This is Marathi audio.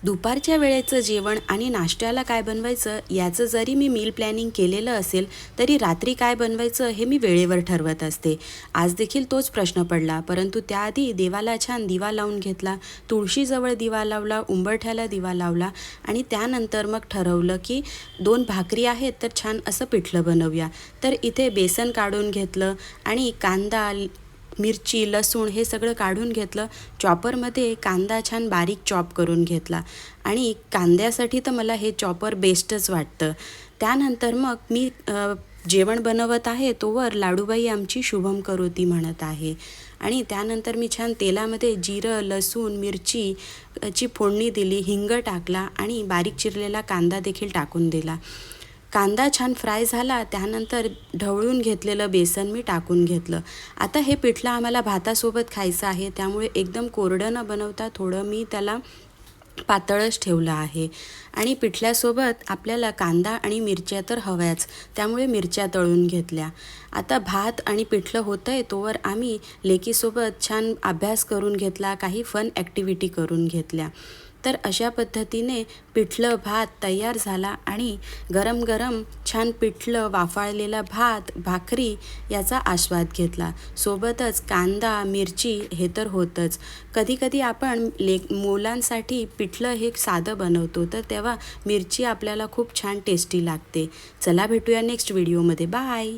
दुपारच्या वेळेचं जेवण आणि नाश्त्याला काय बनवायचं याचं जरी मी मील प्लॅनिंग केलेलं असेल तरी रात्री काय बनवायचं हे मी वेळेवर ठरवत असते. आज देखील तोच प्रश्न पडला, परंतु त्याआधी देवाला छान दिवा लावून घेतला, तुळशीजवळ दिवा लावला, उंबरठ्याला दिवा लावला आणि त्यानंतर मग ठरवलं की 2 भाकरी आहेत तर छान असं पिठलं बनवूया. तर इथे बेसन काढून घेतलं आणि कांदा, मिरची, लसूण हे सगळं काढून घेतलं. चॉपरमध्ये कांदा छान बारीक चॉप करून घेतला आणि कांद्यासाठी तर मला हे चॉपर बेस्टच वाटतं. त्यानंतर मग मी जेवण बनवत आहे तोवर लाडूबाई आमची शुभम करोती म्हणत आहे आणि त्यानंतर मी छान तेलामध्ये जिरं, लसूण, मिरची ची फोडणी दिली, हिंग टाकला आणि बारीक चिरलेला कांदा देखील टाकून दिला. कांदा छान फ्राय झाला त्यानंतर ढवळून घेतलेलं बेसन मी टाकून घेतलं. आता हे पिठलं आम्हाला भातासोबत खायचं आहे, त्यामुळे एकदम कोरडं न बनवता थोडं मी त्याला पातळच ठेवलं आहे आणि पिठल्यासोबत आपल्याला कांदा आणि मिरच्या तर हव्याच, त्यामुळे मिरच्या तळून घेतल्या. आता भात आणि पिठलं होतं आहे तोवर आम्ही लेकीसोबत छान अभ्यास करून घेतला, काही फन ॲक्टिव्हिटी करून घेतल्या. तर अशा पद्धतीने पिठलं भात तयार झाला आणि गरम गरम छान पिठलं, वाफाळलेला भात, भाकरी याचा आस्वाद घेतला. सोबतच कांदा, मिरची हे तर होतंच. कधीकधी आपण मुलांसाठी पिठलं हे साधं बनवतो तर तेव्हा मिरची आपल्याला खूप छान टेस्टी लागते. चला भेटूया नेक्स्ट व्हिडिओमध्ये. बाय.